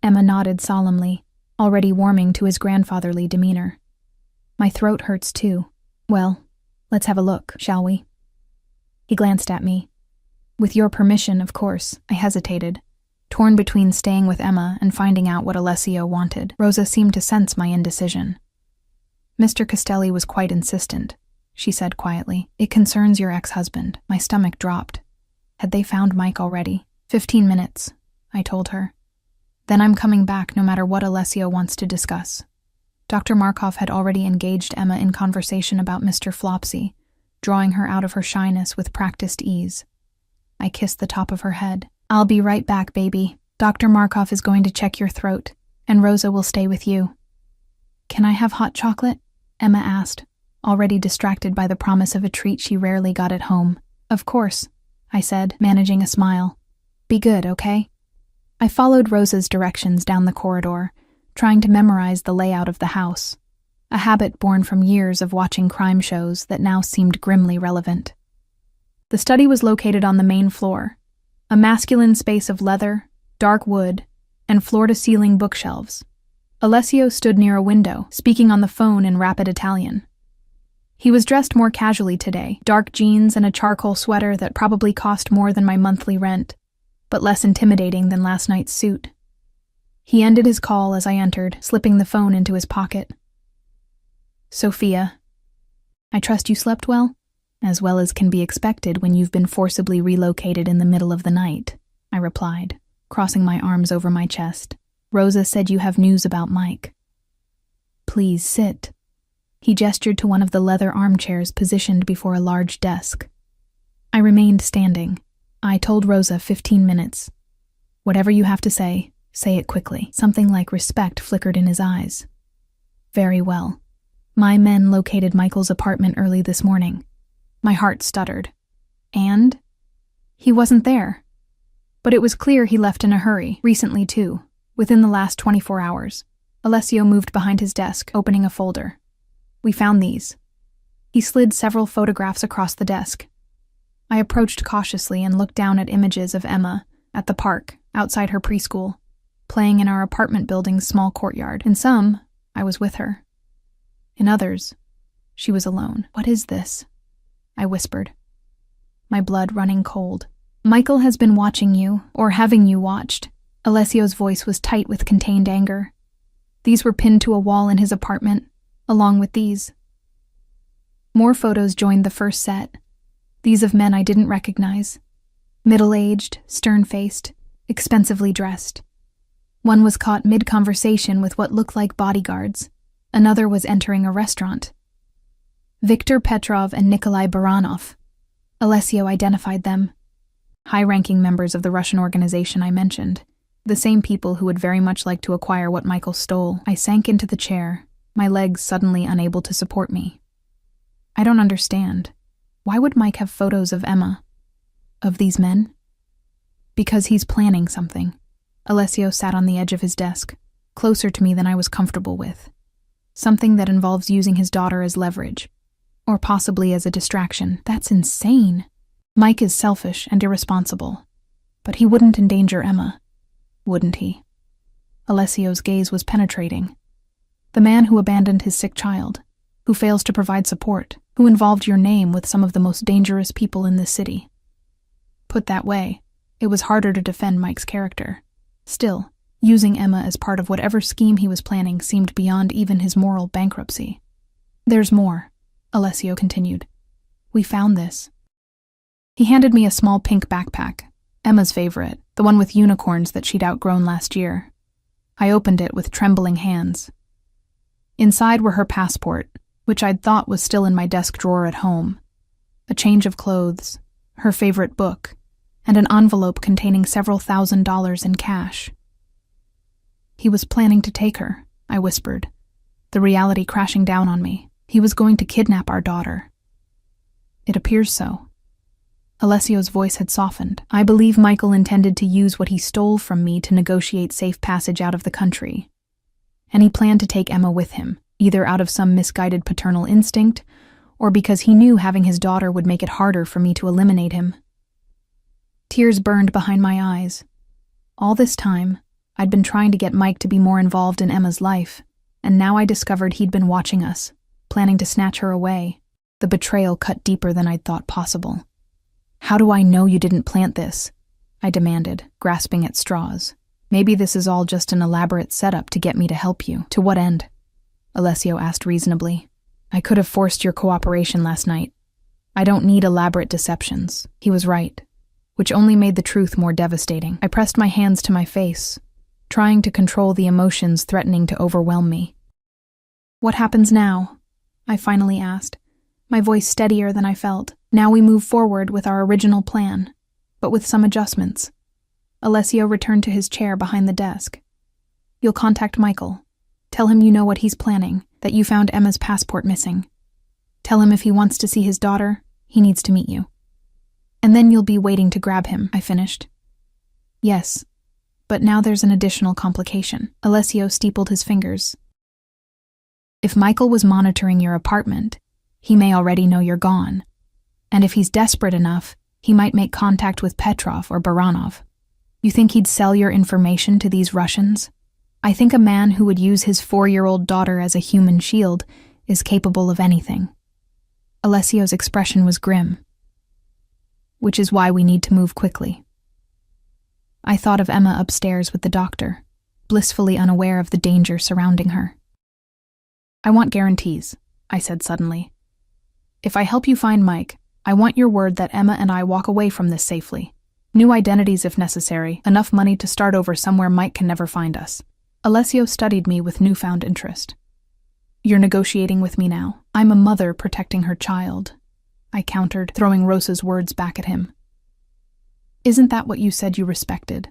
Emma nodded solemnly, already warming to his grandfatherly demeanor. "My throat hurts too. Well, let's have a look, shall we?" He glanced at me. With your permission, of course. I hesitated, torn between staying with Emma and finding out what Alessio wanted. Rosa seemed to sense my indecision. "Mr. Castelli was quite insistent," she said quietly. "It concerns your ex-husband." My stomach dropped. Had they found Mike already? 15 minutes, I told her. "Then I'm coming back no matter what Alessio wants to discuss." Dr. Markov had already engaged Emma in conversation about Mr. Flopsy, drawing her out of her shyness with practiced ease. I kissed the top of her head. "I'll be right back, baby. Dr. Markov is going to check your throat, and Rosa will stay with you." "Can I have hot chocolate?" Emma asked, already distracted by the promise of a treat she rarely got at home. "Of course," I said, managing a smile. "Be good, okay?" I followed Rosa's directions down the corridor, trying to memorize the layout of the house. a habit born from years of watching crime shows that now seemed grimly relevant. The study was located on the main floor, a masculine space of leather, dark wood, and floor-to-ceiling bookshelves. Alessio stood near a window, speaking on the phone in rapid Italian. He was dressed more casually today, dark jeans and a charcoal sweater that probably cost more than my monthly rent, but less intimidating than last night's suit. He ended his call as I entered, slipping the phone into his pocket. Sophia, I trust you slept well? As well as can be expected when you've been forcibly relocated in the middle of the night, I replied, crossing my arms over my chest. Rosa said you have news about Mike. Please sit. He gestured to one of the leather armchairs positioned before a large desk. I remained standing. I told Rosa 15 minutes. Whatever you have to say it quickly. Something like respect flickered in his eyes. Very well. My men located Michael's apartment early this morning. My heart stuttered. And? He wasn't there. But it was clear he left in a hurry, recently too, within the last 24 hours. Alessio moved behind his desk, opening a folder. We found these. He slid several photographs across the desk. I approached cautiously and looked down at images of Emma at the park, outside her preschool, playing in our apartment building's small courtyard. In some, I was with her. In others, she was alone. What is this? I whispered, my blood running cold. Michael has been watching you, or having you watched. Alessio's voice was tight with contained anger. These were pinned to a wall in his apartment, along with these. More photos joined the first set, these of men I didn't recognize. Middle-aged, stern-faced, expensively dressed. One was caught mid-conversation with what looked like bodyguards. Another was entering a restaurant. Viktor Petrov and Nikolai Baranov. Alessio identified them. High-ranking members of the Russian organization I mentioned. The same people who would very much like to acquire what Michael stole. I sank into the chair, my legs suddenly unable to support me. I don't understand. Why would Mike have photos of Emma? Of these men? Because he's planning something. Alessio sat on the edge of his desk, closer to me than I was comfortable with. Something that involves using his daughter as leverage, or possibly as a distraction. That's insane. Mike is selfish and irresponsible, but he wouldn't endanger Emma, wouldn't he? Alessio's gaze was penetrating. The man who abandoned his sick child, who fails to provide support, who involved your name with some of the most dangerous people in this city. Put that way, it was harder to defend Mike's character. Still, using Emma as part of whatever scheme he was planning seemed beyond even his moral bankruptcy. There's more, Alessio continued. We found this. He handed me a small pink backpack, Emma's favorite, the one with unicorns that she'd outgrown last year. I opened it with trembling hands. Inside were her passport, which I'd thought was still in my desk drawer at home, a change of clothes, her favorite book, and an envelope containing several $1,000s in cash. He was planning to take her, I whispered, the reality crashing down on me. He was going to kidnap our daughter. It appears so. Alessio's voice had softened. I believe Michael intended to use what he stole from me to negotiate safe passage out of the country. And he planned to take Emma with him, either out of some misguided paternal instinct, or because he knew having his daughter would make it harder for me to eliminate him. Tears burned behind my eyes. All this time, I'd been trying to get Mike to be more involved in Emma's life, and now I discovered he'd been watching us, planning to snatch her away. The betrayal cut deeper than I'd thought possible. How do I know you didn't plant this? I demanded, grasping at straws. Maybe this is all just an elaborate setup to get me to help you. To what end? Alessio asked reasonably. I could have forced your cooperation last night. I don't need elaborate deceptions. He was right, which only made the truth more devastating. I pressed my hands to my face, trying to control the emotions threatening to overwhelm me. What happens now? I finally asked, my voice steadier than I felt. Now we move forward with our original plan, but with some adjustments. Alessio returned to his chair behind the desk. You'll contact Michael. Tell him you know what he's planning, that you found Emma's passport missing. Tell him if he wants to see his daughter, he needs to meet you. And then you'll be waiting to grab him, I finished. Yes, but now there's an additional complication. Alessio steepled his fingers. If Michael was monitoring your apartment, he may already know you're gone. And if he's desperate enough, he might make contact with Petrov or Baranov. You think he'd sell your information to these Russians? I think a man who would use his 4-year-old daughter as a human shield is capable of anything. Alessio's expression was grim. Which is why we need to move quickly. I thought of Emma upstairs with the doctor, blissfully unaware of the danger surrounding her. I want guarantees, I said suddenly. If I help you find Mike, I want your word that Emma and I walk away from this safely. New identities if necessary, enough money to start over somewhere Mike can never find us. Alessio studied me with newfound interest. You're negotiating with me now. I'm a mother protecting her child, I countered, throwing Rosa's words back at him. Isn't that what you said you respected?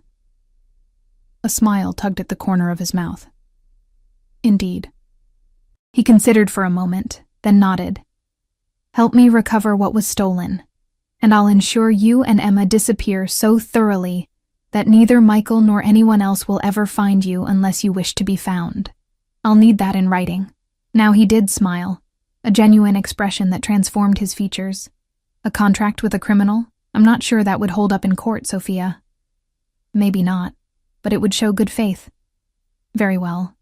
A smile tugged at the corner of his mouth. Indeed. He considered for a moment, then nodded. Help me recover what was stolen, and I'll ensure you and Emma disappear so thoroughly that neither Michael nor anyone else will ever find you unless you wish to be found. I'll need that in writing. Now he did smile, a genuine expression that transformed his features. A contract with a criminal? I'm not sure that would hold up in court, Sophia. Maybe not, but it would show good faith. Very well.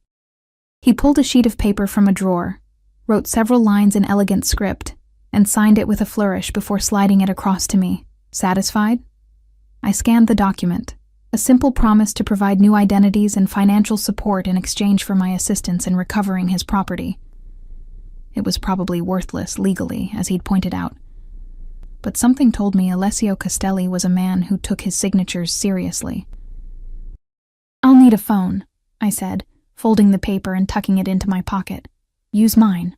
He pulled a sheet of paper from a drawer, wrote several lines in elegant script, and signed it with a flourish before sliding it across to me. Satisfied? I scanned the document, a simple promise to provide new identities and financial support in exchange for my assistance in recovering his property. It was probably worthless legally, as he'd pointed out. But something told me Alessio Castelli was a man who took his signatures seriously. I'll need a phone, I said, folding the paper and tucking it into my pocket. Use mine.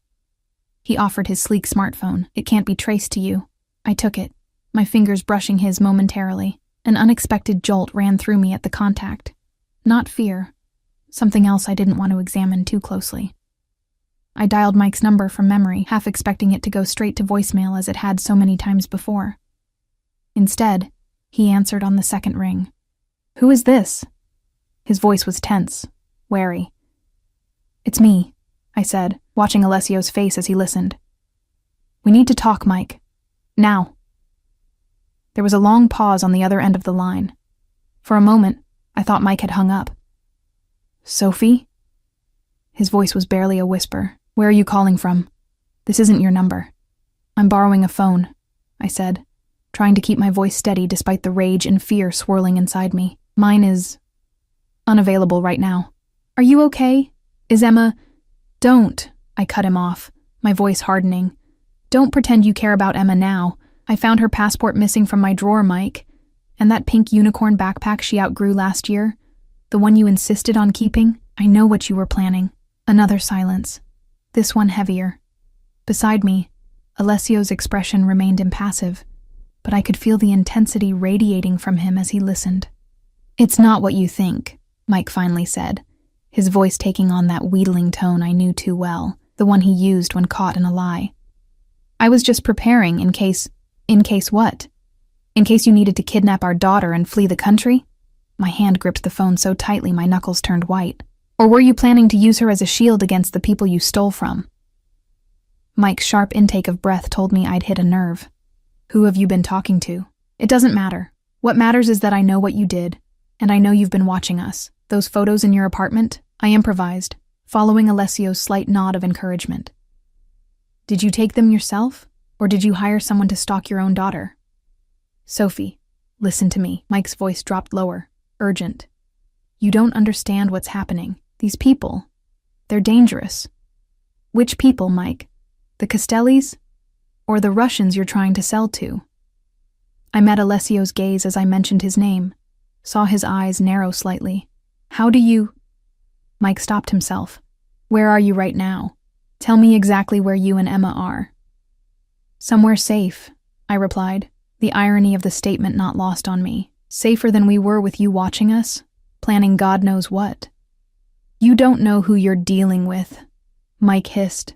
He offered his sleek smartphone. It can't be traced to you. I took it, my fingers brushing his momentarily. An unexpected jolt ran through me at the contact. Not fear. Something else I didn't want to examine too closely. I dialed Mike's number from memory, half expecting it to go straight to voicemail as it had so many times before. Instead, he answered on the second ring. Who is this? His voice was tense, wary. It's me, I said, watching Alessio's face as he listened. We need to talk, Mike. Now. There was a long pause on the other end of the line. For a moment, I thought Mike had hung up. Sophie? His voice was barely a whisper. Where are you calling from? This isn't your number. I'm borrowing a phone, I said, trying to keep my voice steady despite the rage and fear swirling inside me. Mine is unavailable right now. Are you okay? Is Emma... Don't, I cut him off, my voice hardening. Don't pretend you care about Emma now. I found her passport missing from my drawer, Mike. And that pink unicorn backpack she outgrew last year, the one you insisted on keeping, I know what you were planning. Another silence. This one heavier. Beside me, Alessio's expression remained impassive, but I could feel the intensity radiating from him as he listened. It's not what you think, Mike finally said, his voice taking on that wheedling tone I knew too well, the one he used when caught in a lie. I was just preparing in case what? In case you needed to kidnap our daughter and flee the country? My hand gripped the phone so tightly my knuckles turned white. Or were you planning to use her as a shield against the people you stole from? Mike's sharp intake of breath told me I'd hit a nerve. Who have you been talking to? It doesn't matter. What matters is that I know what you did, and I know you've been watching us. Those photos in your apartment, I improvised, following Alessio's slight nod of encouragement. Did you take them yourself, or did you hire someone to stalk your own daughter? Sophie, listen to me. Mike's voice dropped lower, urgent. You don't understand what's happening. These people, they're dangerous. Which people, Mike? The Castellis? Or the Russians you're trying to sell to? I met Alessio's gaze as I mentioned his name, saw his eyes narrow slightly. How do you... Mike stopped himself. Where are you right now? Tell me exactly where you and Emma are. Somewhere safe, I replied, the irony of the statement not lost on me. Safer than we were with you watching us, planning God knows what. You don't know who you're dealing with, Mike hissed.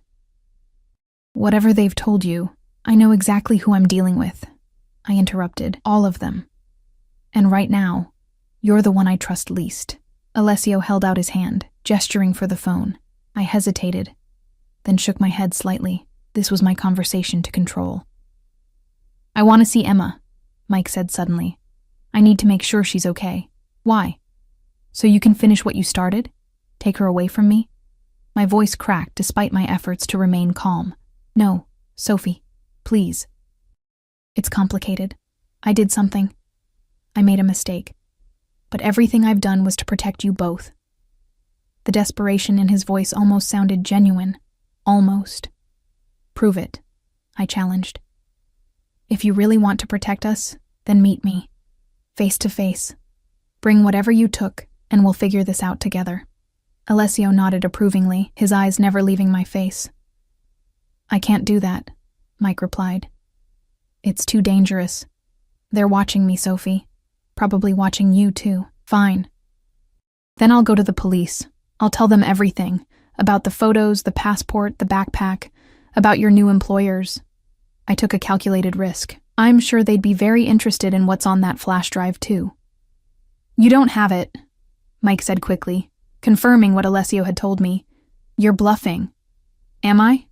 Whatever they've told you, I know exactly who I'm dealing with, I interrupted, all of them. And right now, you're the one I trust least. Alessio held out his hand, gesturing for the phone. I hesitated. then shook my head slightly. This was my conversation to control. "I want to see Emma," Mike said suddenly. "I need to make sure she's okay." "Why? So you can finish what you started? Take her away from me?" My voice cracked despite my efforts to remain calm. "No, Sophie, please. It's complicated. I did something. I made a mistake. But everything I've done was to protect you both." The desperation in his voice almost sounded genuine. Almost. "Prove it," I challenged. "If you really want to protect us, then meet me. Face to face. Bring whatever you took, and we'll figure this out together." Alessio nodded approvingly, his eyes never leaving my face. "I can't do that," Mike replied. "It's too dangerous. They're watching me, Sophie. Probably watching you, too." "Fine. Then I'll go to the police. I'll tell them everything. About the photos, the passport, the backpack, about your new employers." I took a calculated risk. I'm sure they'd be very interested in what's on that flash drive, too. "You don't have it," Mike said quickly, confirming what Alessio had told me. "You're bluffing." "Am I?"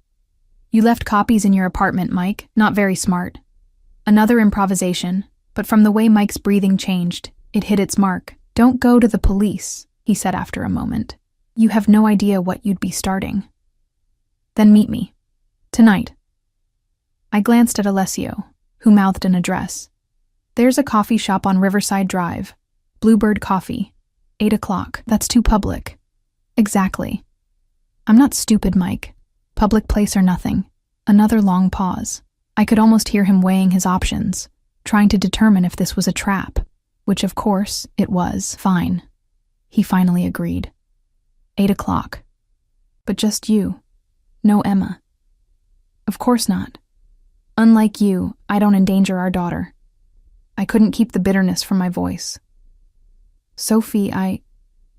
"You left copies in your apartment, Mike. Not very smart." Another improvisation, but from the way Mike's breathing changed, it hit its mark. "Don't go to the police," he said after a moment. "You have no idea what you'd be starting." "Then meet me. Tonight." I glanced at Alessio, who mouthed an address. "There's a coffee shop on Riverside Drive. Bluebird Coffee. 8 o'clock. That's too public." "Exactly. I'm not stupid, Mike. Public place or nothing." Another long pause. I could almost hear him weighing his options, trying to determine if this was a trap, which of course it was. "Fine," he finally agreed. 8 o'clock. But just you. No Emma. "Of course not. Unlike you, I don't endanger our daughter." I couldn't keep the bitterness from my voice. "Sophie,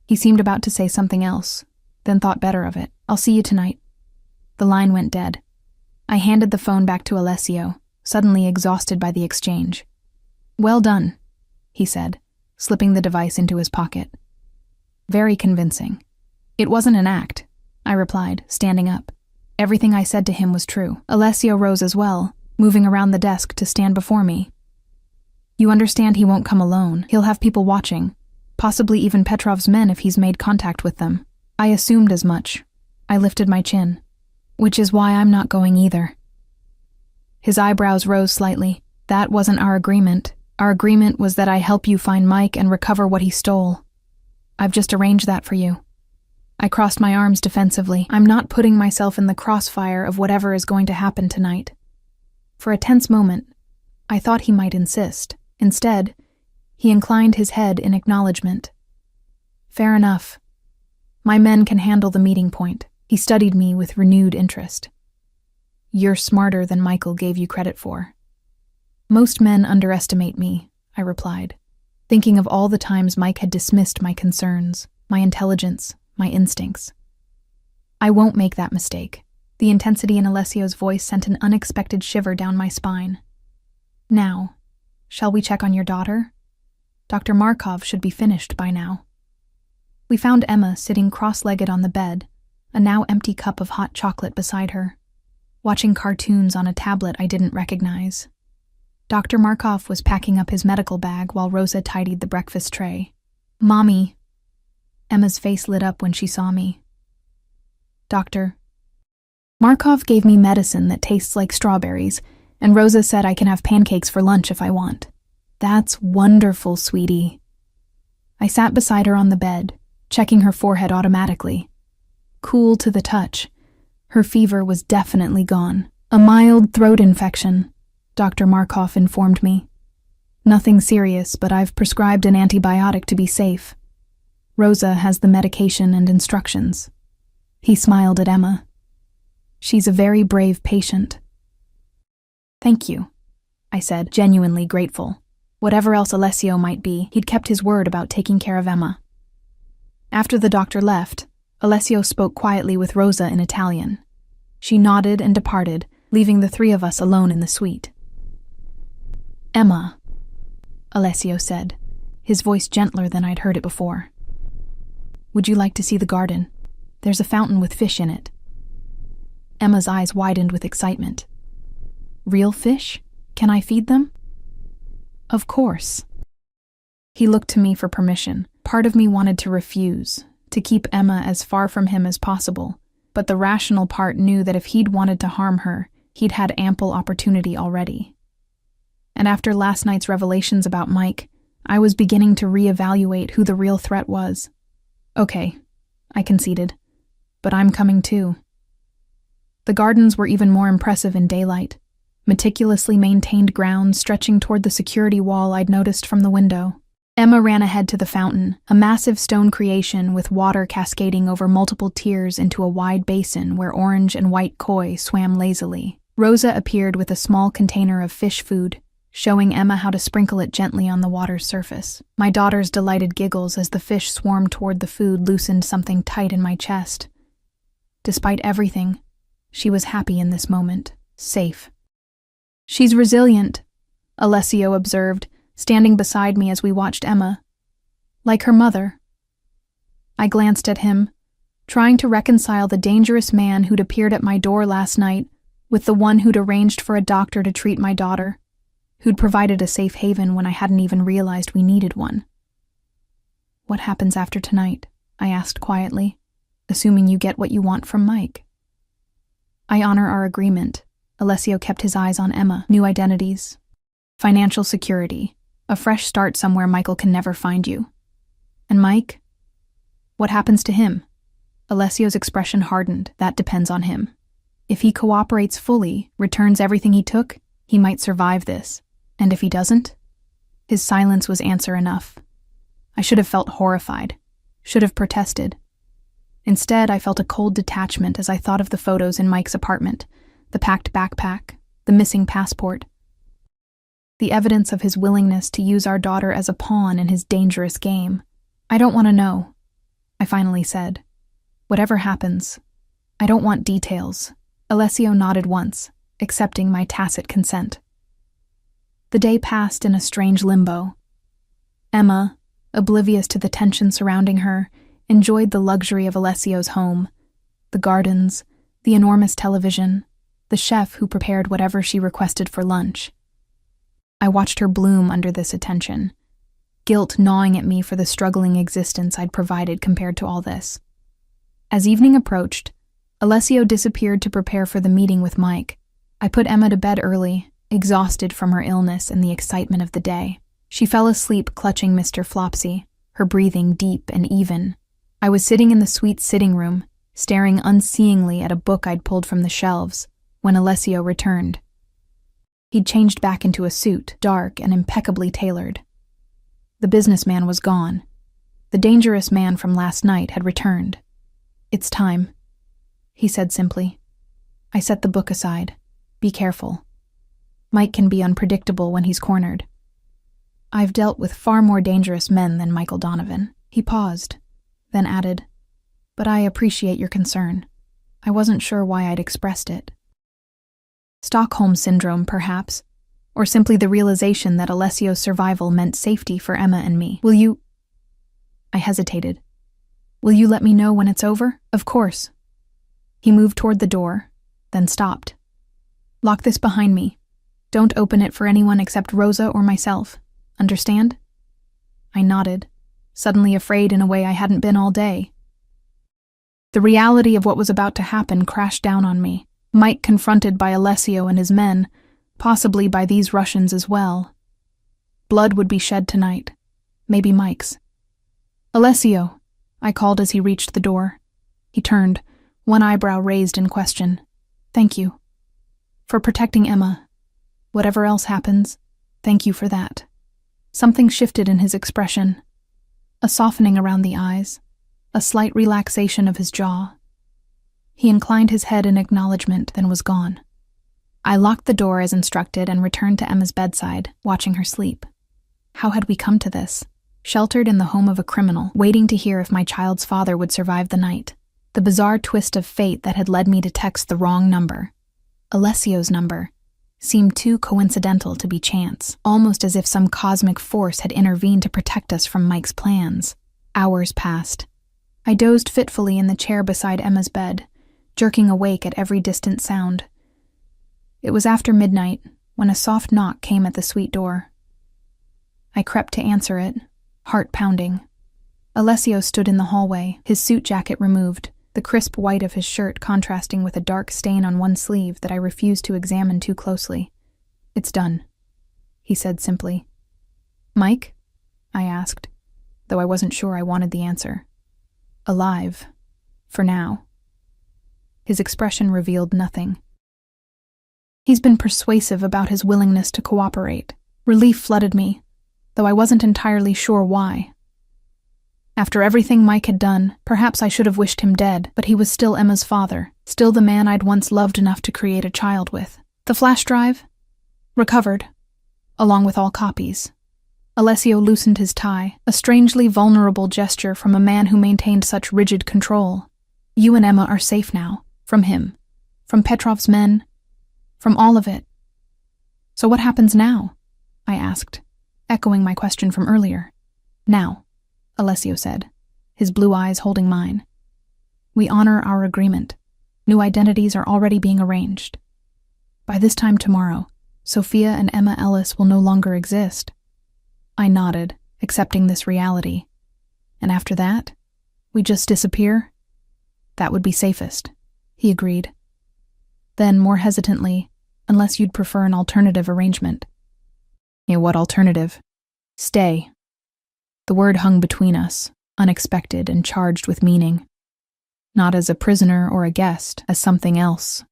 He seemed about to say something else, then thought better of it. "I'll see you tonight." The line went dead. I handed the phone back to Alessio, suddenly exhausted by the exchange. "Well done," he said, slipping the device into his pocket. "Very convincing." "It wasn't an act," I replied, standing up. Everything I said to him was true. Alessio rose as well, moving around the desk to stand before me. "You understand he won't come alone. He'll have people watching, possibly even Petrov's men if he's made contact with them." I assumed as much. I lifted my chin. "Which is why I'm not going either." His eyebrows rose slightly. "That wasn't our agreement. Our agreement was that I help you find Mike and recover what he stole. I've just arranged that for you." I crossed my arms defensively. I'm not putting myself in the crossfire of whatever is going to happen tonight. For a tense moment, I thought he might insist. Instead, he inclined his head in acknowledgement. "Fair enough. My men can handle the meeting point." He studied me with renewed interest. "You're smarter than Michael gave you credit for." "Most men underestimate me," I replied, thinking of all the times Mike had dismissed my concerns, my intelligence, my instincts. "I won't make that mistake." The intensity in Alessio's voice sent an unexpected shiver down my spine. "Now, shall we check on your daughter? Dr. Markov should be finished by now." We found Emma sitting cross-legged on the bed, a now empty cup of hot chocolate beside her, watching cartoons on a tablet I didn't recognize. Dr. Markov was packing up his medical bag while Rosa tidied the breakfast tray. "Mommy." Emma's face lit up when she saw me. "Doctor." "Markov gave me medicine that tastes like strawberries, and Rosa said I can have pancakes for lunch if I want." "That's wonderful, sweetie." I sat beside her on the bed, checking her forehead automatically. Cool to the touch. Her fever was definitely gone. "A mild throat infection," Dr. Markov informed me. "Nothing serious, but I've prescribed an antibiotic to be safe. Rosa has the medication and instructions." He smiled at Emma. "She's a very brave patient." "Thank you," I said, genuinely grateful. Whatever else Alessio might be, he'd kept his word about taking care of Emma. After the doctor left, Alessio spoke quietly with Rosa in Italian. She nodded and departed, leaving the three of us alone in the suite. "Emma," Alessio said, his voice gentler than I'd heard it before. "Would you like to see the garden? There's a fountain with fish in it." Emma's eyes widened with excitement. Real fish? Can I feed them? Of course. He looked to me for permission. Part of me wanted to refuse, to keep Emma as far from him as possible, but the rational part knew that if he'd wanted to harm her, he'd had ample opportunity already. And after last night's revelations about Mike, I was beginning to reevaluate who the real threat was. Okay, I conceded, but I'm coming too. The gardens were even more impressive in daylight, meticulously maintained grounds stretching toward the security wall I'd noticed from the window. Emma ran ahead to the fountain, a massive stone creation with water cascading over multiple tiers into a wide basin where orange and white koi swam lazily. Rosa appeared with a small container of fish food, showing Emma how to sprinkle it gently on the water's surface. My daughter's delighted giggles as the fish swarmed toward the food loosened something tight in my chest. Despite everything, she was happy in this moment, safe. She's resilient, Alessio observed, standing beside me as we watched Emma. Like her mother. I glanced at him, trying to reconcile the dangerous man who'd appeared at my door last night with the one who'd arranged for a doctor to treat my daughter, who'd provided a safe haven when I hadn't even realized we needed one. What happens after tonight? I asked quietly, assuming you get what you want from Mike. I honor our agreement. Alessio kept his eyes on Emma. New identities, financial security, a fresh start somewhere Michael can never find you. And Mike? What happens to him? Alessio's expression hardened. That depends on him. If he cooperates fully, returns everything he took, he might survive this. And if he doesn't? His silence was answer enough. I should have felt horrified, should have protested. Instead, I felt a cold detachment as I thought of the photos in Mike's apartment, the packed backpack, the missing passport. The evidence of his willingness to use our daughter as a pawn in his dangerous game. I don't want to know, I finally said. Whatever happens, I don't want details. Alessio nodded once, accepting my tacit consent. The day passed in a strange limbo. Emma, oblivious to the tension surrounding her, enjoyed the luxury of Alessio's home, the gardens, the enormous television, the chef who prepared whatever she requested for lunch. I watched her bloom under this attention, guilt gnawing at me for the struggling existence I'd provided compared to all this. As evening approached, Alessio disappeared to prepare for the meeting with Mike. I put Emma to bed early, exhausted from her illness and the excitement of the day. She fell asleep clutching Mr. Flopsy, her breathing deep and even. I was sitting in the suite sitting room, staring unseeingly at a book I'd pulled from the shelves, when Alessio returned. He'd changed back into a suit, dark and impeccably tailored. The businessman was gone. The dangerous man from last night had returned. It's time, he said simply. I set the book aside. Be careful. Mike can be unpredictable when he's cornered. I've dealt with far more dangerous men than Michael Donovan. He paused, then added, but I appreciate your concern. I wasn't sure why I'd expressed it. Stockholm Syndrome, perhaps, or simply the realization that Alessio's survival meant safety for Emma and me. Will you... I hesitated. Will you let me know when it's over? Of course. He moved toward the door, then stopped. Lock this behind me. Don't open it for anyone except Rosa or myself. Understand? I nodded, suddenly afraid in a way I hadn't been all day. The reality of what was about to happen crashed down on me. Mike confronted by Alessio and his men, possibly by these Russians as well. Blood would be shed tonight, maybe Mike's. Alessio, I called as he reached the door. He turned, one eyebrow raised in question. Thank you. For protecting Emma. Whatever else happens, thank you for that. Something shifted in his expression. A softening around the eyes, a slight relaxation of his jaw. He inclined his head in acknowledgement, then was gone. I locked the door as instructed and returned to Emma's bedside, watching her sleep. How had we come to this? Sheltered in the home of a criminal, waiting to hear if my child's father would survive the night. The bizarre twist of fate that had led me to text the wrong number. Alessio's number seemed too coincidental to be chance, almost as if some cosmic force had intervened to protect us from Mike's plans. Hours passed. I dozed fitfully in the chair beside Emma's bed, jerking awake at every distant sound. It was after midnight when a soft knock came at the suite door. I crept to answer it, heart pounding. Alessio stood in the hallway, his suit jacket removed, the crisp white of his shirt contrasting with a dark stain on one sleeve that I refused to examine too closely. "It's done," he said simply. "Mike?" I asked, though I wasn't sure I wanted the answer. "Alive. For now." His expression revealed nothing. He's been persuasive about his willingness to cooperate. Relief flooded me, though I wasn't entirely sure why. After everything Mike had done, perhaps I should have wished him dead, but he was still Emma's father, still the man I'd once loved enough to create a child with. The flash drive? Recovered, along with all copies. Alessio loosened his tie, a strangely vulnerable gesture from a man who maintained such rigid control. "You and Emma are safe now. From him. From Petrov's men. From all of it." "So what happens now?" I asked, echoing my question from earlier. "Now," Alessio said, his blue eyes holding mine. "We honor our agreement. New identities are already being arranged. By this time tomorrow, Sophia and Emma Ellis will no longer exist." I nodded, accepting this reality. "And after that, we just disappear?" "That would be safest," he agreed. Then, more hesitantly, "Unless you'd prefer an alternative arrangement." "Yeah, what alternative?" "Stay." The word hung between us, unexpected and charged with meaning. Not as a prisoner or a guest, as something else.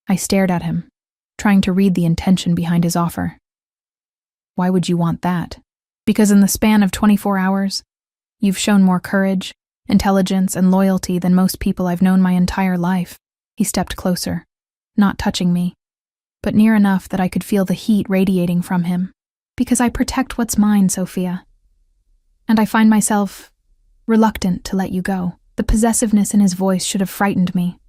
I stared at him, trying to read the intention behind his offer. "Why would you want that?" "Because in the span of 24 hours, you've shown more courage, intelligence, and loyalty than most people I've known my entire life." He stepped closer, not touching me, but near enough that I could feel the heat radiating from him. "Because I protect what's mine, Sophia. And I find myself reluctant to let you go." The possessiveness in his voice should have frightened me.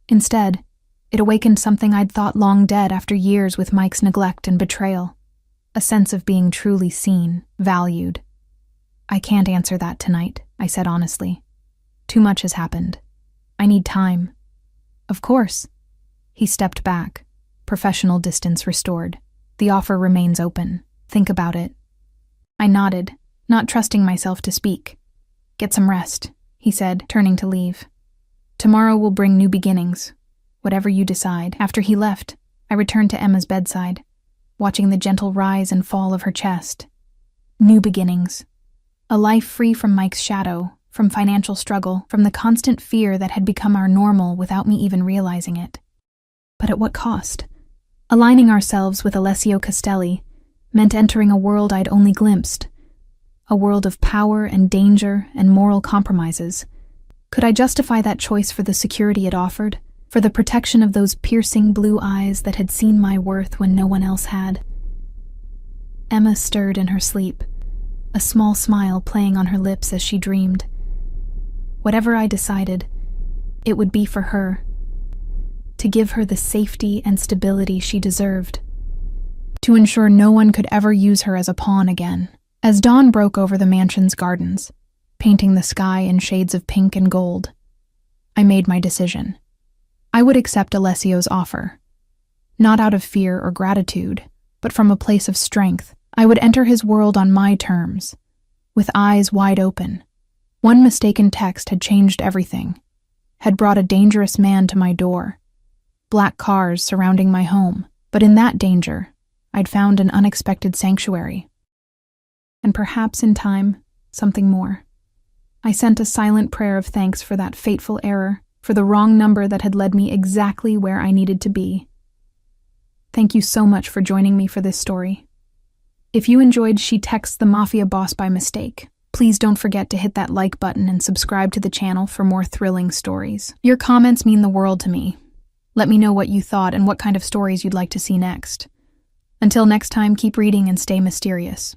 Instead, it awakened something I'd thought long dead after years with Mike's neglect and betrayal. A sense of being truly seen, valued. "I can't answer that tonight," I said honestly. "Too much has happened. I need time." "Of course." He stepped back, professional distance restored. "The offer remains open. Think about it." I nodded, not trusting myself to speak. "Get some rest," he said, turning to leave. "Tomorrow will bring new beginnings. Whatever you decide." After he left, I returned to Emma's bedside, watching the gentle rise and fall of her chest. New beginnings. A life free from Mike's shadow, from financial struggle, from the constant fear that had become our normal without me even realizing it. But at what cost? Aligning ourselves with Alessio Castelli meant entering a world I'd only glimpsed. A world of power and danger and moral compromises. Could I justify that choice for the security it offered? For the protection of those piercing blue eyes that had seen my worth when no one else had? Emma stirred in her sleep, a small smile playing on her lips as she dreamed. Whatever I decided, it would be for her. To give her the safety and stability she deserved. To ensure no one could ever use her as a pawn again. As dawn broke over the mansion's gardens, painting the sky in shades of pink and gold, I made my decision. I would accept Alessio's offer. Not out of fear or gratitude, but from a place of strength. I would enter his world on my terms, with eyes wide open. One mistaken text had changed everything, had brought a dangerous man to my door. Black cars surrounding my home, but in that danger, I'd found an unexpected sanctuary. And perhaps in time, something more. I sent a silent prayer of thanks for that fateful error, for the wrong number that had led me exactly where I needed to be. Thank you so much for joining me for this story. If you enjoyed She Texts the Mafia Boss by Mistake, please don't forget to hit that like button and subscribe to the channel for more thrilling stories. Your comments mean the world to me. Let me know what you thought and what kind of stories you'd like to see next. Until next time, keep reading and stay mysterious.